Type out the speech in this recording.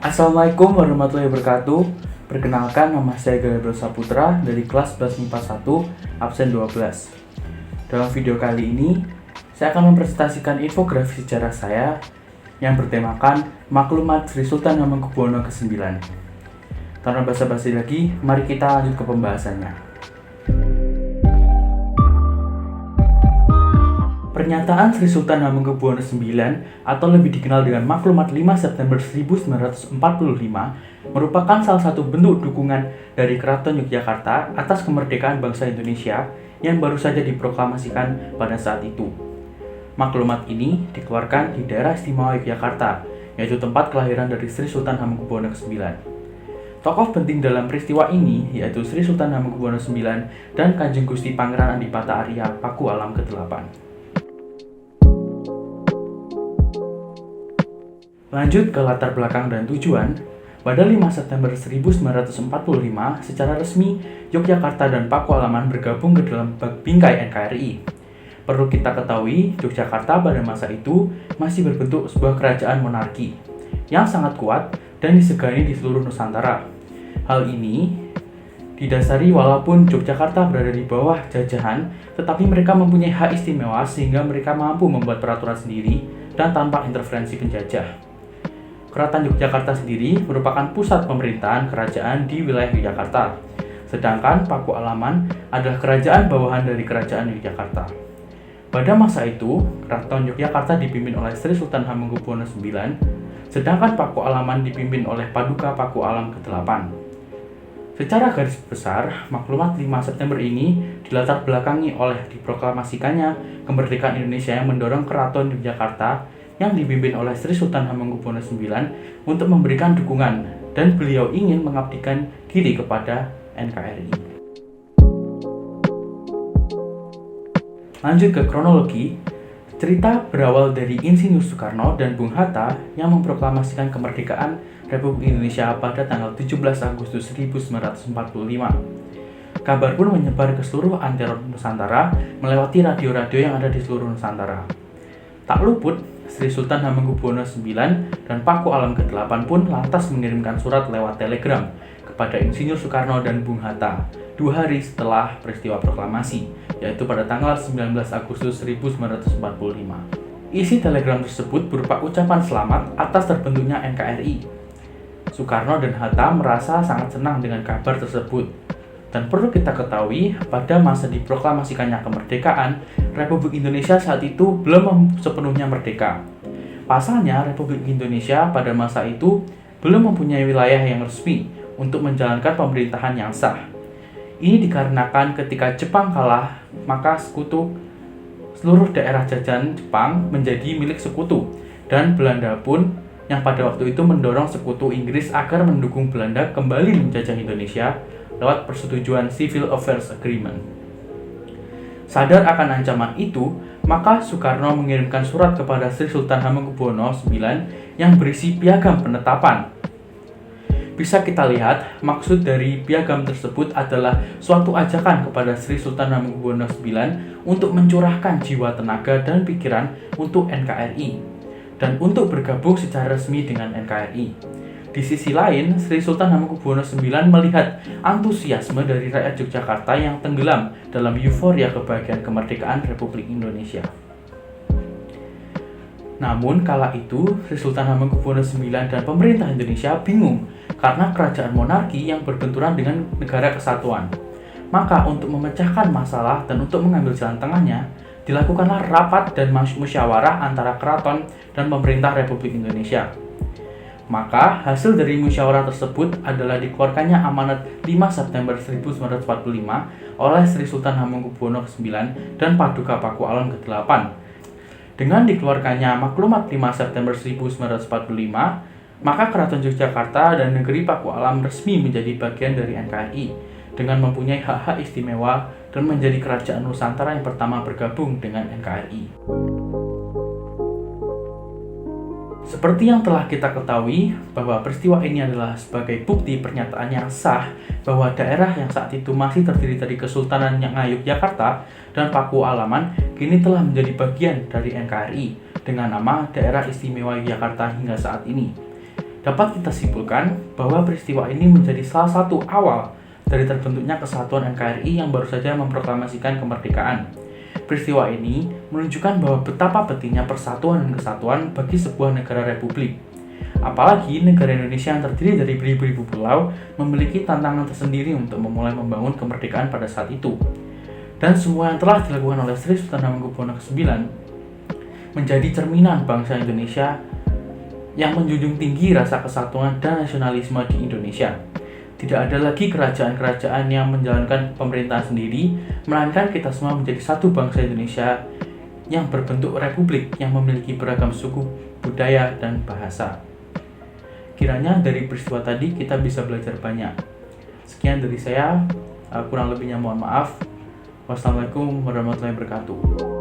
Assalamualaikum warahmatullahi wabarakatuh. Perkenalkan, nama saya Gabriel Saputra dari kelas 11 MIPA 1, absen 12. Dalam video kali ini, saya akan mempresentasikan infografis sejarah saya yang bertemakan Maklumat Sri Sultan Hamengkubuwono ke-9. Tanpa basa-basi lagi, mari kita lanjut ke pembahasannya. Pernyataan Sri Sultan Hamengkubuwono IX atau lebih dikenal dengan Maklumat 5 September 1945 merupakan salah satu bentuk dukungan dari Keraton Yogyakarta atas kemerdekaan bangsa Indonesia yang baru saja diproklamasikan pada saat itu. Maklumat ini dikeluarkan di daerah istimewa Yogyakarta, yaitu tempat kelahiran dari Sri Sultan Hamengkubuwono IX. Tokoh penting dalam peristiwa ini yaitu Sri Sultan Hamengkubuwono IX dan Kanjeng Gusti Pangeran Adipata Arya Paku Alam ke-8. Lanjut ke latar belakang dan tujuan, pada 5 September 1945, secara resmi Yogyakarta dan Pakualaman bergabung ke dalam bingkai NKRI. Perlu kita ketahui, Yogyakarta pada masa itu masih berbentuk sebuah kerajaan monarki yang sangat kuat dan disegani di seluruh Nusantara. Hal ini didasari walaupun Yogyakarta berada di bawah jajahan, tetapi mereka mempunyai hak istimewa sehingga mereka mampu membuat peraturan sendiri dan tanpa intervensi penjajah. Keraton Yogyakarta sendiri merupakan pusat pemerintahan kerajaan di wilayah Yogyakarta, sedangkan Pakualaman adalah kerajaan bawahan dari kerajaan Yogyakarta. Pada masa itu, Keraton Yogyakarta dipimpin oleh Sri Sultan Hamengkubuwono IX, sedangkan Pakualaman dipimpin oleh Paduka Paku Alam ke-8. Secara garis besar, Maklumat 5 September ini dilatar belakangi oleh diproklamasikannya kemerdekaan Indonesia yang mendorong Keraton Yogyakarta yang dipimpin oleh Sri Sultan Hamengkubuwono IX untuk memberikan dukungan dan beliau ingin mengabdikan diri kepada NKRI. Lanjut ke kronologi, cerita berawal dari Insinyur Soekarno dan Bung Hatta yang memproklamasikan kemerdekaan Republik Indonesia pada tanggal 17 Agustus 1945. Kabar pun menyebar ke seluruh antero Nusantara melewati radio-radio yang ada di seluruh Nusantara. Tak luput, Sri Sultan Hamengkubuwono IX dan Paku Alam ke-8 pun lantas mengirimkan surat lewat telegram kepada Insinyur Soekarno dan Bung Hatta 2 hari setelah peristiwa proklamasi, yaitu pada tanggal 19 Agustus 1945. Isi telegram tersebut berupa ucapan selamat atas terbentuknya NKRI. Soekarno dan Hatta merasa sangat senang dengan kabar tersebut. Dan perlu kita ketahui, pada masa diproklamasikannya kemerdekaan, Republik Indonesia saat itu belum sepenuhnya merdeka. Pasalnya, Republik Indonesia pada masa itu belum mempunyai wilayah yang resmi untuk menjalankan pemerintahan yang sah. Ini dikarenakan ketika Jepang kalah, maka seluruh daerah jajahan Jepang menjadi milik sekutu, dan Belanda pun yang pada waktu itu mendorong sekutu Inggris agar mendukung Belanda kembali menjajah Indonesia lewat persetujuan Civil Affairs Agreement. Sadar akan ancaman itu, maka Soekarno mengirimkan surat kepada Sri Sultan Hamengkubuwono IX yang berisi piagam penetapan. Bisa kita lihat, maksud dari piagam tersebut adalah suatu ajakan kepada Sri Sultan Hamengkubuwono IX untuk mencurahkan jiwa, tenaga, dan pikiran untuk NKRI dan untuk bergabung secara resmi dengan NKRI. Di sisi lain, Sri Sultan Hamengkubuwono IX melihat antusiasme dari rakyat Yogyakarta yang tenggelam dalam euforia kebahagiaan kemerdekaan Republik Indonesia. Namun, kala itu, Sri Sultan Hamengkubuwono IX dan pemerintah Indonesia bingung karena kerajaan monarki yang berbenturan dengan negara kesatuan. Maka, untuk memecahkan masalah dan untuk mengambil jalan tengahnya, dilakukanlah rapat dan musyawarah antara keraton dan pemerintah Republik Indonesia. Maka, hasil dari musyawarah tersebut adalah dikeluarkannya amanat 5 September 1945 oleh Sri Sultan Hamengkubuwono IX dan Paduka Paku Alam ke-8. Dengan dikeluarkannya Maklumat 5 September 1945, maka Keraton Yogyakarta dan Negeri Paku Alam resmi menjadi bagian dari NKRI dengan mempunyai hak-hak istimewa dan menjadi kerajaan Nusantara yang pertama bergabung dengan NKRI. Seperti yang telah kita ketahui bahwa peristiwa ini adalah sebagai bukti pernyataan yang sah bahwa daerah yang saat itu masih terdiri dari Kesultanan Yogyakarta dan Paku Alaman kini telah menjadi bagian dari NKRI dengan nama Daerah Istimewa Yogyakarta hingga saat ini. Dapat kita simpulkan bahwa peristiwa ini menjadi salah satu awal dari terbentuknya kesatuan NKRI yang baru saja memproklamasikan kemerdekaan. Peristiwa ini menunjukkan bahwa betapa pentingnya persatuan dan kesatuan bagi sebuah negara republik. Apalagi negara Indonesia yang terdiri dari beribu-ribu pulau memiliki tantangan tersendiri untuk memulai membangun kemerdekaan pada saat itu. Dan semua yang telah dilakukan oleh Sri Sultan Hamengkubuwono IX menjadi cerminan bangsa Indonesia yang menjunjung tinggi rasa kesatuan dan nasionalisme di Indonesia. Tidak ada lagi kerajaan-kerajaan yang menjalankan pemerintahan sendiri, melainkan kita semua menjadi satu bangsa Indonesia yang berbentuk republik yang memiliki beragam suku, budaya, dan bahasa. Kiranya dari peristiwa tadi kita bisa belajar banyak. Sekian dari saya, kurang lebihnya mohon maaf. Wassalamualaikum warahmatullahi wabarakatuh.